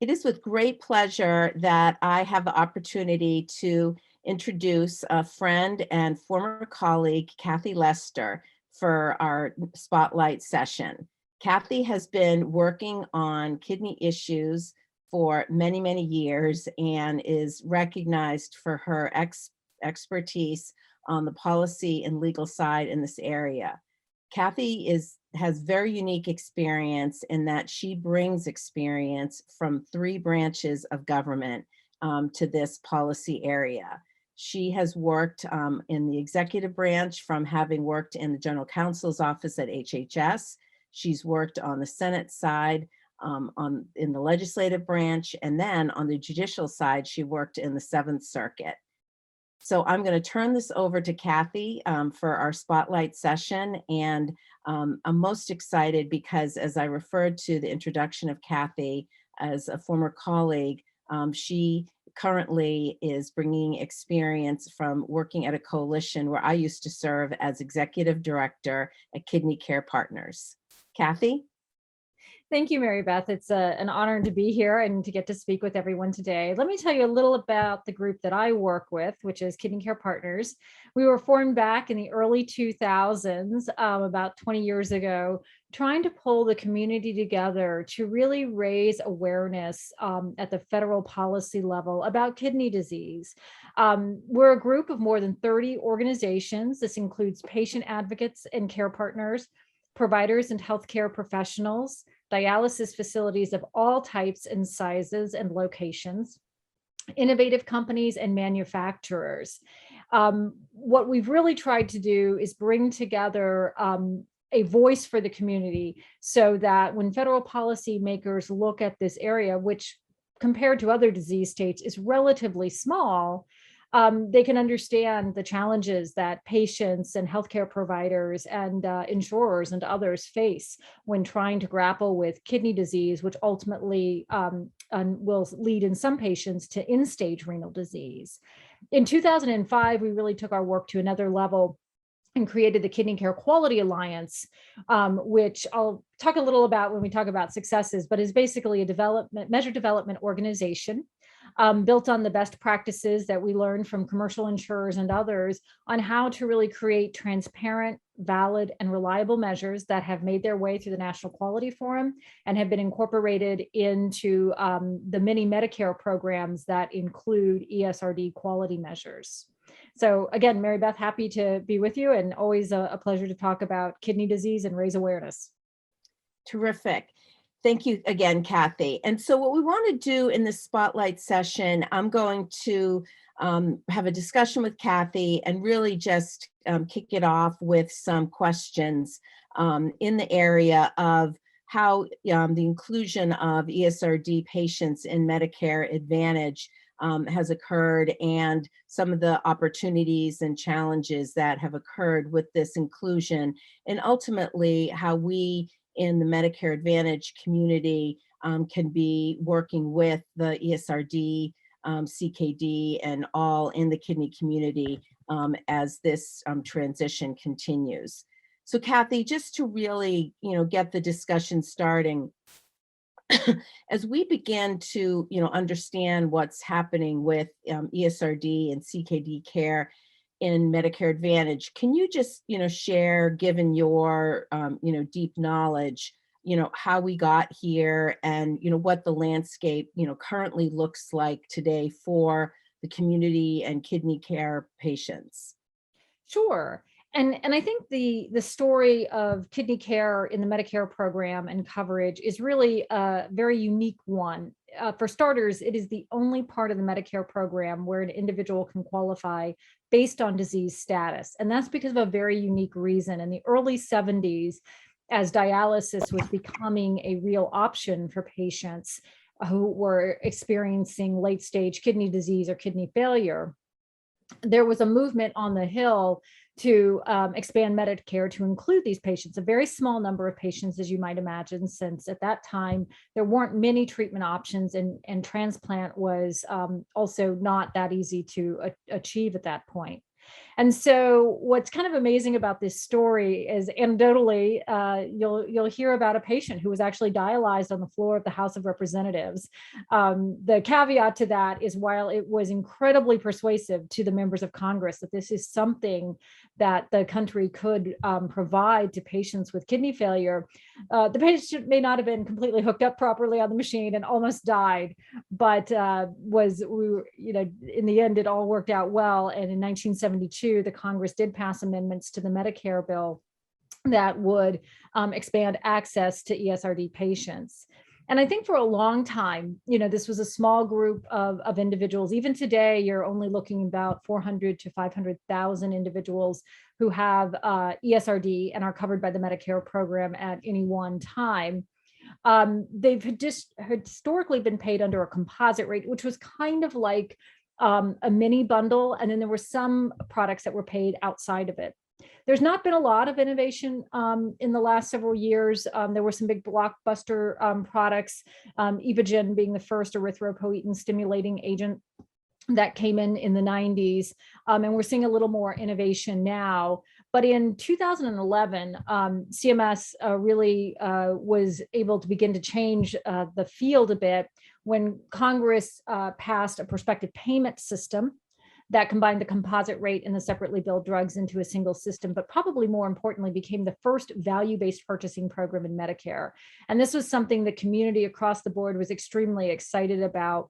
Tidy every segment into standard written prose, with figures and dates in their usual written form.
It is with great pleasure that I have the opportunity to introduce a friend and former colleague, Kathy Lester, for our spotlight session. Kathy has been working on kidney issues for many, many years and is recognized for her expertise on the policy and legal side in this area. Kathy has very unique experience in that she brings experience from three branches of government to this policy area. She has worked in the executive branch from having worked in the general counsel's office at HHS. She's worked on the Senate side, in the legislative branch, and then on the judicial side, she worked in the Seventh Circuit. So I'm going to turn this over to Kathy for our spotlight session. And I'm most excited because as I referred to the introduction of Kathy as a former colleague, she currently is bringing experience from working at a coalition where I used to serve as executive director at Kidney Care Partners. Kathy? Thank you, Mary Beth. It's an honor to be here and to get to speak with everyone today. Let me tell you a little about the group that I work with, which is Kidney Care Partners. We were formed back in the early 2000s, about 20 years ago, trying to pull the community together to really raise awareness at the federal policy level about kidney disease. We're a group of more than 30 organizations. This includes patient advocates and care partners, providers and healthcare professionals, dialysis facilities of all types and sizes and locations, innovative companies and manufacturers. What we've really tried to do is bring together a voice for the community so that when federal policymakers look at this area, which compared to other disease states is relatively small, they can understand the challenges that patients and healthcare providers and insurers and others face when trying to grapple with kidney disease, which ultimately will lead in some patients to end-stage renal disease. In 2005, we really took our work to another level and created the Kidney Care Quality Alliance, which I'll talk a little about when we talk about successes, but is basically a measure development organization built on the best practices that we learned from commercial insurers and others on how to really create transparent, valid, and reliable measures that have made their way through the National Quality Forum and have been incorporated into the many Medicare programs that include ESRD quality measures. So again, Mary Beth, happy to be with you and always a pleasure to talk about kidney disease and raise awareness. Terrific. Thank you again, Kathy. And so what we want to do in this spotlight session, I'm going to have a discussion with Kathy and really just kick it off with some questions in the area of how the inclusion of ESRD patients in Medicare Advantage has occurred and some of the opportunities and challenges that have occurred with this inclusion, and ultimately how we in the Medicare Advantage community can be working with the ESRD, CKD, and all in the kidney community as this transition continues. So Kathy, just to really, get the discussion starting, as we begin to, understand what's happening with ESRD and CKD care in Medicare Advantage, can you just, share, given your, deep knowledge, how we got here and, what the landscape, currently looks like today for the community and kidney care patients? Sure. And I think the story of kidney care in the Medicare program and coverage is really a very unique one. For starters, it is the only part of the Medicare program where an individual can qualify based on disease status. And that's because of a very unique reason. In the early 70s, as dialysis was becoming a real option for patients who were experiencing late-stage kidney disease or kidney failure, there was a movement on the Hill to expand Medicare to include these patients, a very small number of patients, as you might imagine, since at that time there weren't many treatment options and transplant was also not that easy to achieve at that point. And so what's kind of amazing about this story is anecdotally, you'll hear about a patient who was actually dialyzed on the floor of the House of Representatives. The caveat to that is while it was incredibly persuasive to the members of Congress that this is something that the country could provide to patients with kidney failure, the patient may not have been completely hooked up properly on the machine and almost died, but in the end, it all worked out well. And in 1972, the Congress did pass amendments to the Medicare bill that would expand access to ESRD patients. And I think for a long time, this was a small group of individuals. Even today, you're only looking about 400 to 500,000 individuals who have ESRD and are covered by the Medicare program at any one time. They've just historically been paid under a composite rate, which was kind of like a mini bundle. And then there were some products that were paid outside of it. There's not been a lot of innovation in the last several years. There were some big blockbuster products, Evogen being the first erythropoietin stimulating agent that came in the 90s. And we're seeing a little more innovation now. But in 2011, CMS really was able to begin to change the field a bit when Congress passed a prospective payment system that combined the composite rate and the separately billed drugs into a single system, but probably more importantly, became the first value-based purchasing program in Medicare. And this was something the community across the board was extremely excited about,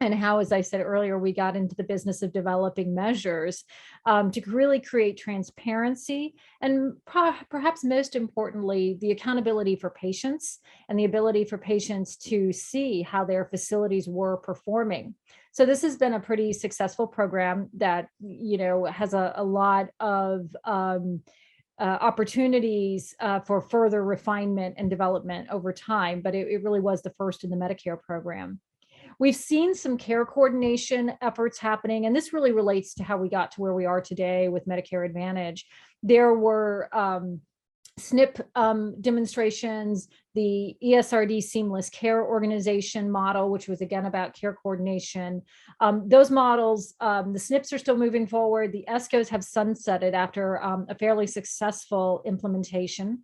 and how, as I said earlier, we got into the business of developing measures to really create transparency and perhaps most importantly, the accountability for patients and the ability for patients to see how their facilities were performing. So this has been a pretty successful program that, has a lot of opportunities for further refinement and development over time, but it really was the first in the Medicare program. We've seen some care coordination efforts happening, and this really relates to how we got to where we are today with Medicare Advantage. There were SNP demonstrations, the ESRD Seamless Care Organization model, which was again about care coordination. Those models, the SNPs are still moving forward. The ESCOs have sunsetted after a fairly successful implementation.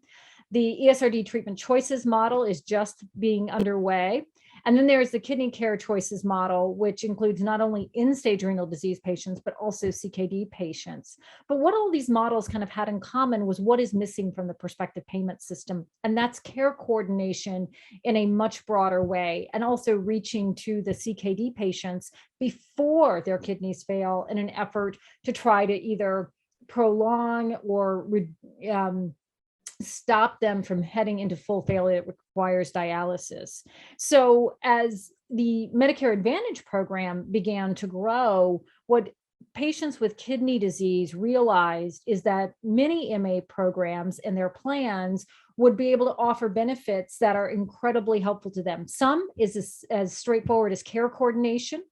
The ESRD Treatment Choices model is just being underway. And then there's the Kidney Care Choices model, which includes not only end-stage renal disease patients, but also CKD patients. But what all these models kind of had in common was what is missing from the prospective payment system. And that's care coordination in a much broader way, and also reaching to the CKD patients before their kidneys fail in an effort to try to either prolong or stop them from heading into full failure that requires dialysis. So as the Medicare Advantage program began to grow, what patients with kidney disease realized is that many MA programs and their plans would be able to offer benefits that are incredibly helpful to them. Some is as straightforward as care coordination,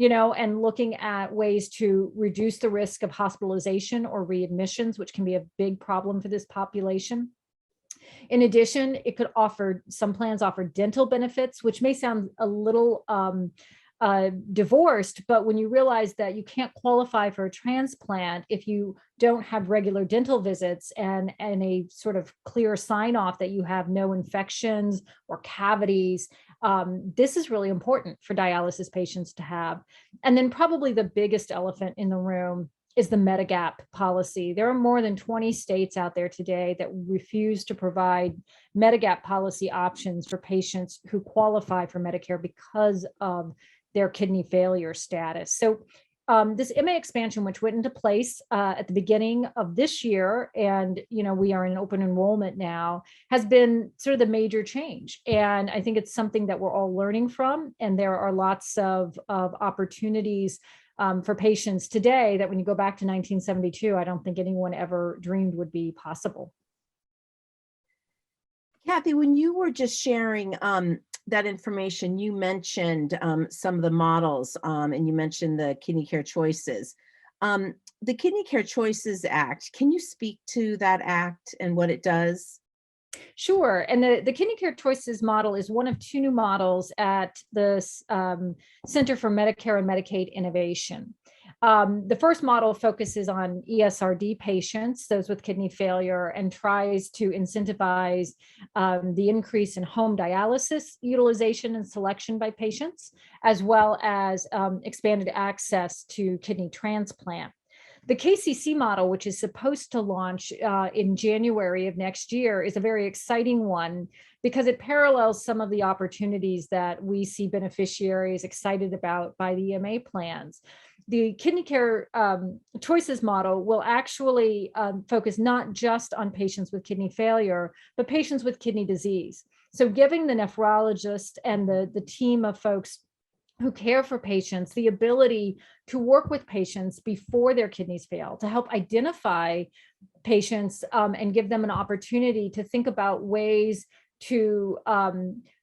and looking at ways to reduce the risk of hospitalization or readmissions, which can be a big problem for this population. In addition, some plans offer dental benefits, which may sound a little divorced, but when you realize that you can't qualify for a transplant if you don't have regular dental visits and a sort of clear sign off that you have no infections or cavities, this is really important for dialysis patients to have. And then probably the biggest elephant in the room is the Medigap policy. There are more than 20 states out there today that refuse to provide Medigap policy options for patients who qualify for Medicare because of their kidney failure status. So this MA expansion, which went into place at the beginning of this year, and we are in open enrollment now, has been sort of the major change. And I think it's something that we're all learning from, and there are lots of opportunities for patients today that when you go back to 1972, I don't think anyone ever dreamed would be possible. Kathy, when you were just sharing that information, you mentioned some of the models and you mentioned the Kidney Care Choices. The Kidney Care Choices Act, can you speak to that act and what it does? Sure. And the Kidney Care Choices model is one of two new models at the Center for Medicare and Medicaid Innovation. The first model focuses on ESRD patients, those with kidney failure, and tries to incentivize the increase in home dialysis utilization and selection by patients, as well as expanded access to kidney transplant. The KCC model, which is supposed to launch in January of next year, is a very exciting one because it parallels some of the opportunities that we see beneficiaries excited about by the EMA plans. The kidney care choices model will actually focus not just on patients with kidney failure, but patients with kidney disease. So giving the nephrologist and the team of folks who care for patients the ability to work with patients before their kidneys fail, to help identify patients and give them an opportunity to think about ways to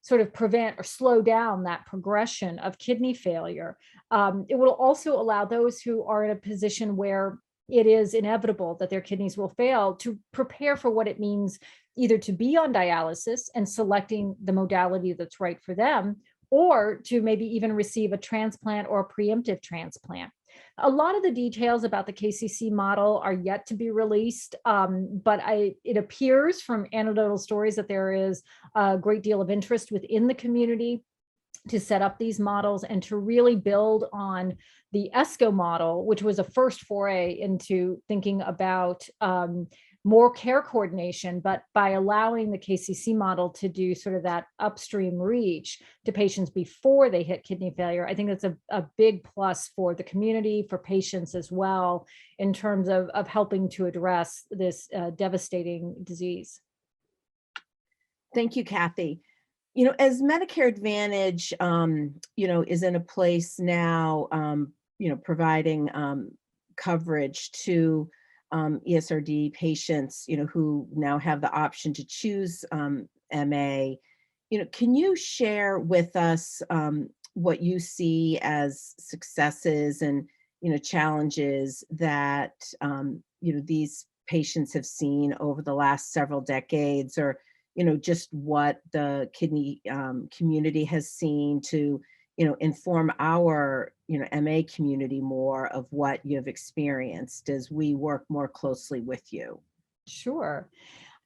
sort of prevent or slow down that progression of kidney failure. It will also allow those who are in a position where it is inevitable that their kidneys will fail to prepare for what it means either to be on dialysis and selecting the modality that's right for them, or to maybe even receive a transplant or a preemptive transplant. A lot of the details about the KCC model are yet to be released, but it appears from anecdotal stories that there is a great deal of interest within the community to set up these models and to really build on the ESCO model, which was a first foray into thinking about more care coordination, but by allowing the KCC model to do sort of that upstream reach to patients before they hit kidney failure. I think that's a big plus for the community, for patients as well, in terms of helping to address this devastating disease. Thank you, Kathy. As Medicare Advantage, is in a place now, providing coverage to ESRD patients, who now have the option to choose MA. Can you share with us what you see as successes and, challenges that, these patients have seen over the last several decades, or, just what the kidney community has seen to, inform our, MA community more of what you've experienced as we work more closely with you? Sure.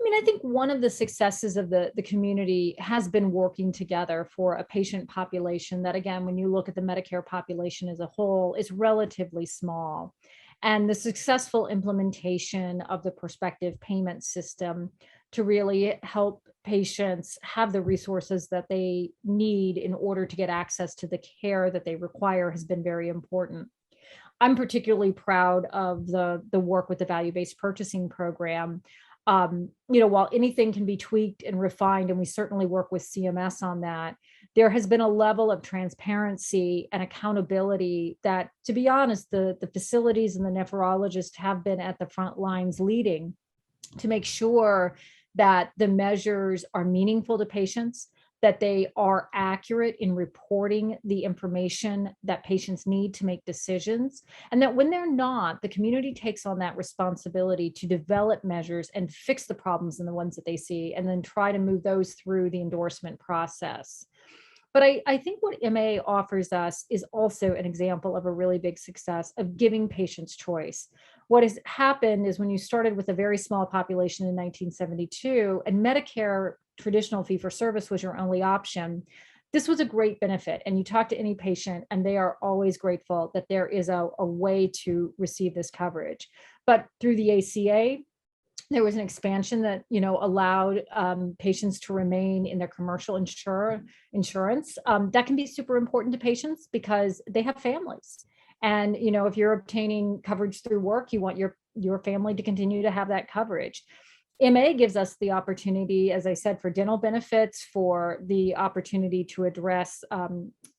I think one of the successes of the community has been working together for a patient population that, again, when you look at the Medicare population as a whole, is relatively small. And the successful implementation of the prospective payment system to really help patients have the resources that they need in order to get access to the care that they require has been very important. I'm particularly proud of the work with the value-based purchasing program. While anything can be tweaked and refined, and we certainly work with CMS on that, there has been a level of transparency and accountability that, to be honest, the facilities and the nephrologists have been at the front lines leading to make sure that the measures are meaningful to patients, that they are accurate in reporting the information that patients need to make decisions, and that when they're not, the community takes on that responsibility to develop measures and fix the problems in the ones that they see, and then try to move those through the endorsement process. But I think what MA offers us is also an example of a really big success of giving patients choice. What has happened is when you started with a very small population in 1972 and Medicare traditional fee-for-service was your only option, this was a great benefit. And you talk to any patient and they are always grateful that there is a way to receive this coverage. But through the ACA, there was an expansion that allowed patients to remain in their commercial insurance. That can be super important to patients because they have families. And if you're obtaining coverage through work, you want your family to continue to have that coverage. MA gives us the opportunity, as I said, for dental benefits, for the opportunity to address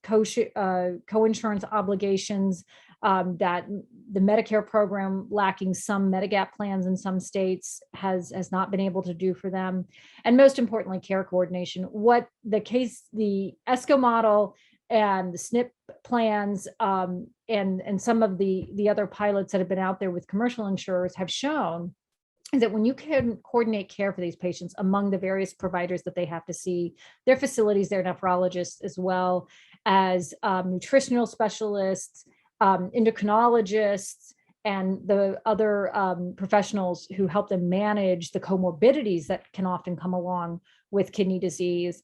co-insurance obligations that the Medicare program, lacking some Medigap plans in some states, has not been able to do for them. And most importantly, care coordination. What the ESCO model and the SNP plans and some of the other pilots that have been out there with commercial insurers have shown is that when you can coordinate care for these patients among the various providers that they have to see, their facilities, their nephrologists, as well as nutritional specialists, endocrinologists, and the other professionals who help them manage the comorbidities that can often come along with kidney disease,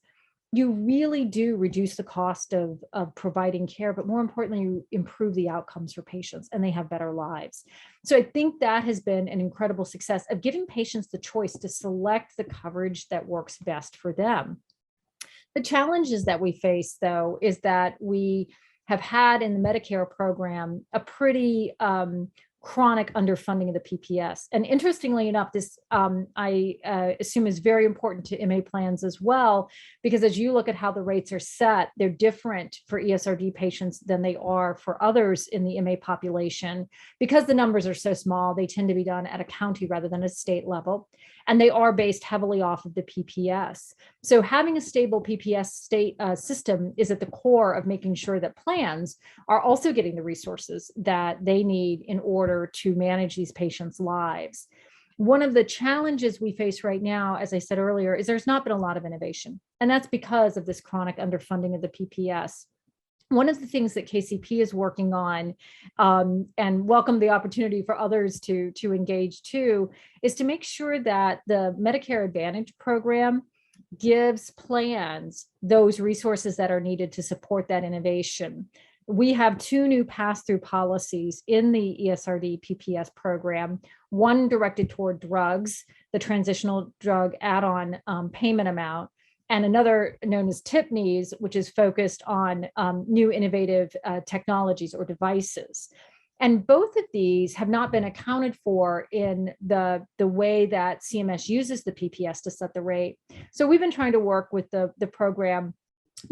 you really do reduce the cost of providing care, but more importantly, you improve the outcomes for patients and they have better lives. So I think that has been an incredible success of giving patients the choice to select the coverage that works best for them. The challenges that we face, though, is that we have had in the Medicare program a pretty chronic underfunding of the PPS. And interestingly enough, this I assume is very important to MA plans as well, because as you look at how the rates are set, they're different for ESRD patients than they are for others in the MA population. Because the numbers are so small, they tend to be done at a county rather than a state level. And they are based heavily off of the PPS. So having a stable PPS state system is at the core of making sure that plans are also getting the resources that they need in order to manage these patients' lives. One of the challenges we face right now, as I said earlier, is there's not been a lot of innovation. And that's because of this chronic underfunding of the PPS. One of the things that KCP is working on, and welcome the opportunity for others to engage too, is to make sure that the Medicare Advantage program gives plans those resources that are needed to support that innovation. We have two new pass-through policies in the ESRD PPS program, one directed toward drugs, the transitional drug add-on payment amount, and another known as TIPNIs, which is focused on new innovative technologies or devices. And both of these have not been accounted for in the way that CMS uses the PPS to set the rate. So we've been trying to work with the program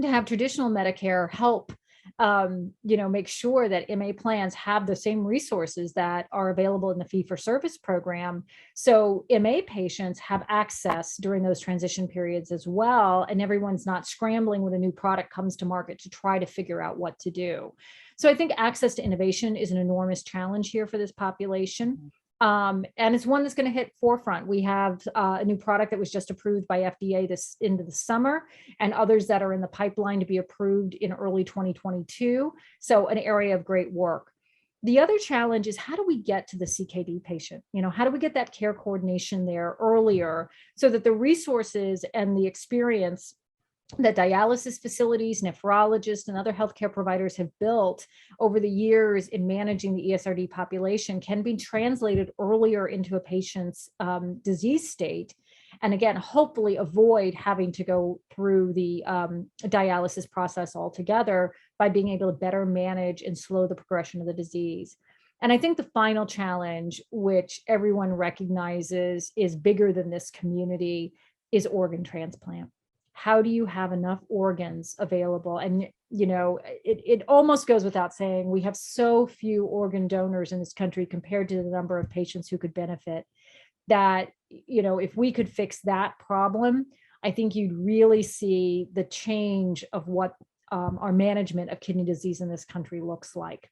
to have traditional Medicare help make sure that MA plans have the same resources that are available in the fee-for-service program. So MA patients have access during those transition periods as well, and everyone's not scrambling when a new product comes to market to try to figure out what to do. So I think access to innovation is an enormous challenge here for this population. And it's one that's going to hit forefront. We have a new product that was just approved by FDA this into the summer, and others that are in the pipeline to be approved in early 2022. So an area of great work. The other challenge is, how do we get to the CKD patient? How do we get that care coordination there earlier so that the resources and the experience that dialysis facilities, nephrologists, and other healthcare providers have built over the years in managing the ESRD population can be translated earlier into a patient's disease state. And again, hopefully avoid having to go through the dialysis process altogether by being able to better manage and slow the progression of the disease. And I think the final challenge, which everyone recognizes is bigger than this community, is organ transplant. How do you have enough organs available? And, it almost goes without saying, we have so few organ donors in this country compared to the number of patients who could benefit, that, if we could fix that problem, I think you'd really see the change of what our management of kidney disease in this country looks like.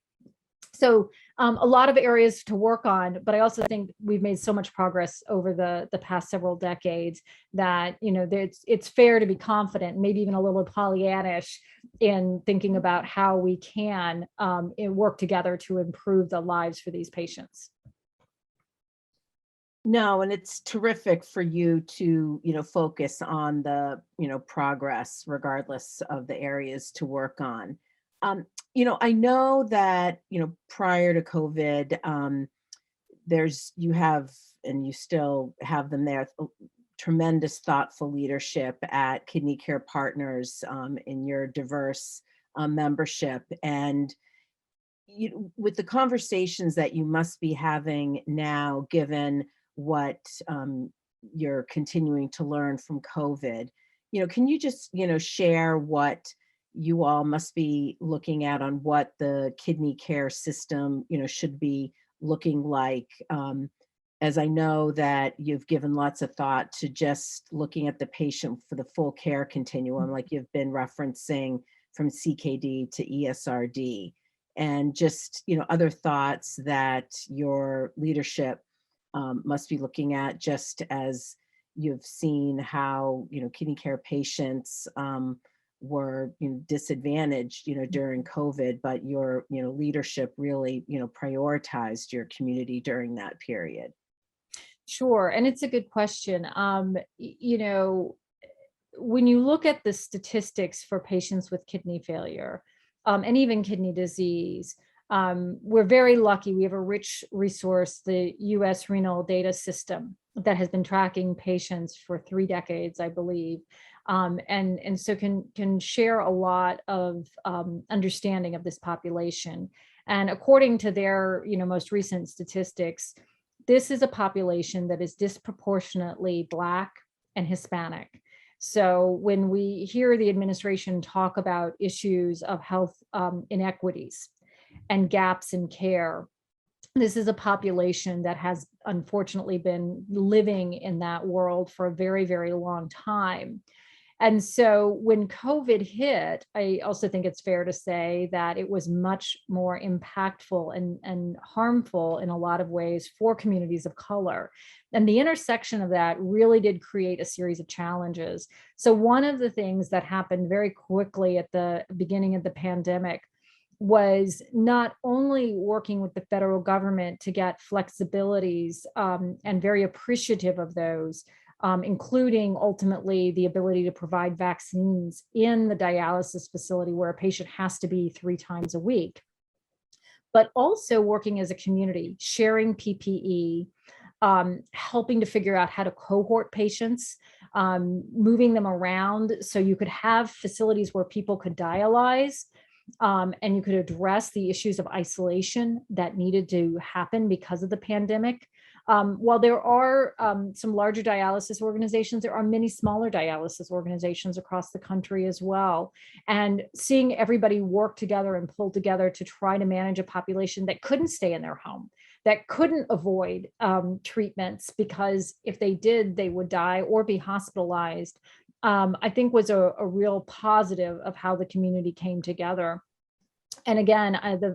So a lot of areas to work on, but I also think we've made so much progress over the past several decades that, it's fair to be confident, maybe even a little Pollyannish, in thinking about how we can work together to improve the lives for these patients. No, and it's terrific for you to, focus on the, progress regardless of the areas to work on. I know that, prior to COVID, you have, and you still have them there, tremendous thoughtful leadership at Kidney Care Partners in your diverse membership. And with the conversations that you must be having now, given what you're continuing to learn from COVID, can you just, share what you all must be looking at on what the kidney care system, should be looking like? As I know that you've given lots of thought to just looking at the patient for the full care continuum, like you've been referencing from CKD to ESRD, and just, other thoughts that your leadership must be looking at, just as you've seen how, kidney care patients were, disadvantaged, during COVID, but your, leadership really, prioritized your community during that period. Sure, and it's a good question. When you look at the statistics for patients with kidney failure, and even kidney disease, we're very lucky. We have a rich resource, the U.S. Renal Data System, that has been tracking patients for 3 decades, I believe, and so can share a lot of understanding of this population. And according to their most recent statistics, this is a population that is disproportionately Black and Hispanic. So when we hear the administration talk about issues of health inequities and gaps in care, this is a population that has unfortunately been living in that world for a very, very long time. And so when COVID hit, I also think it's fair to say that it was much more impactful and harmful in a lot of ways for communities of color. And the intersection of that really did create a series of challenges. So one of the things that happened very quickly at the beginning of the pandemic was not only working with the federal government to get flexibilities, and very appreciative of those, including ultimately the ability to provide vaccines in the dialysis facility where a patient has to be 3 times a week, but also working as a community, sharing PPE, helping to figure out how to cohort patients, moving them around so you could have facilities where people could dialyze, and you could address the issues of isolation that needed to happen because of the pandemic. While there are some larger dialysis organizations, there are many smaller dialysis organizations across the country as well. And seeing everybody work together and pull together to try to manage a population that couldn't stay in their home, that couldn't avoid treatments, because if they did, they would die or be hospitalized, I think was a real positive of how the community came together. And again,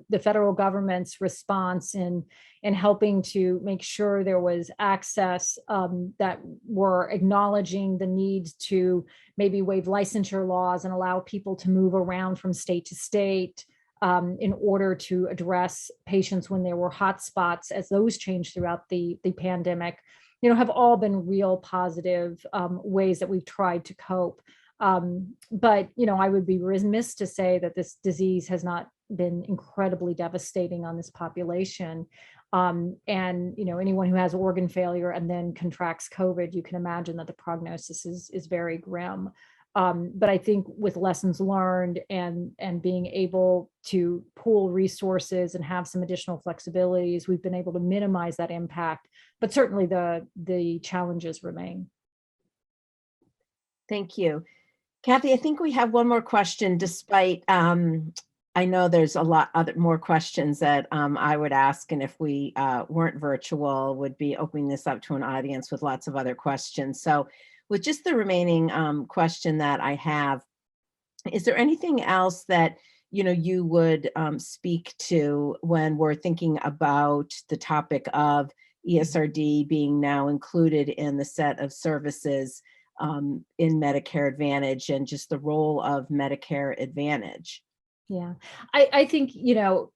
the federal government's response in helping to make sure there was access, that were acknowledging the need to maybe waive licensure laws and allow people to move around from state to state, in order to address patients when there were hotspots, as those changed throughout the pandemic, have all been real positive ways that we've tried to cope. But, I would be remiss to say that this disease has not been incredibly devastating on this population. And, anyone who has organ failure and then contracts COVID, you can imagine that the prognosis is very grim. But I think with lessons learned and being able to pool resources and have some additional flexibilities, we've been able to minimize that impact. But certainly the challenges remain. Thank you. Kathy, I think we have one more question, despite I know there's a lot more questions that I would ask, and if we weren't virtual, would be opening this up to an audience with lots of other questions. So with just the remaining question that I have, is there anything else that you would speak to when we're thinking about the topic of ESRD being now included in the set of services in Medicare Advantage, and just the role of Medicare Advantage? Yeah, I think,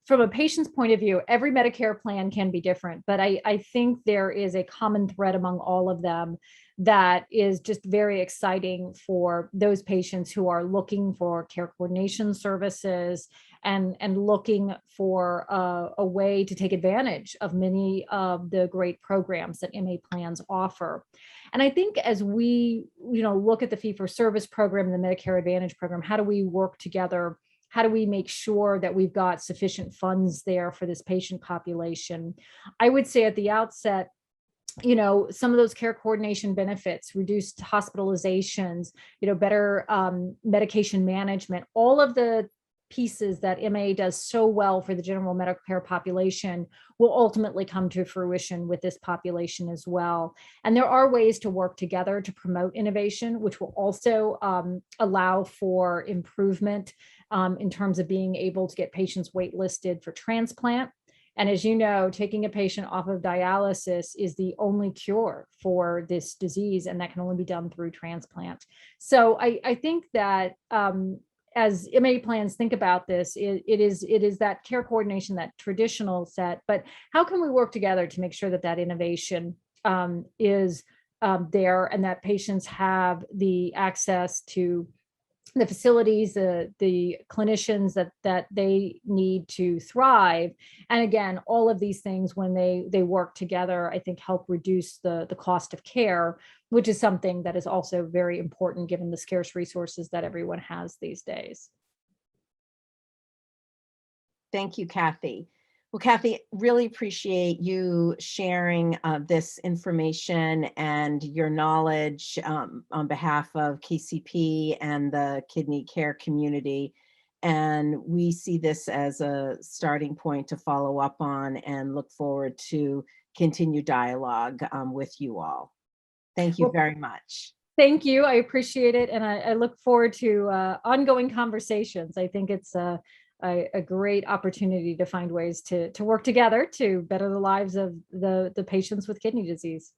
from a patient's point of view, every Medicare plan can be different, but I think there is a common thread among all of them that is just very exciting for those patients who are looking for care coordination services and looking for a way to take advantage of many of the great programs that MA plans offer. And I think as we, look at the fee-for-service program and the Medicare Advantage program, how do we work together? How do we make sure that we've got sufficient funds there for this patient population? I would say at the outset, some of those care coordination benefits, reduced hospitalizations, better medication management, all of the pieces that MA does so well for the general Medicare population will ultimately come to fruition with this population as well. And there are ways to work together to promote innovation, which will also allow for improvement in terms of being able to get patients waitlisted for transplant, And as you know, taking a patient off of dialysis is the only cure for this disease, and that can only be done through transplant. So I think that as MA plans think about this, it is that care coordination, that traditional set, but how can we work together to make sure that that innovation is there, and that patients have the access to the facilities, the clinicians that they need to thrive. And again, all of these things, when they work together, I think help reduce the cost of care, which is something that is also very important given the scarce resources that everyone has these days. Thank you, Kathy. Well, Kathy, really appreciate you sharing this information and your knowledge on behalf of KCP and the kidney care community. And we see this as a starting point to follow up on and look forward to continued dialogue with you all. Thank you Well, very much. thank you. I appreciate it. And I look forward to ongoing conversations. I think it's a great opportunity to find ways to work together to better the lives of the patients with kidney disease.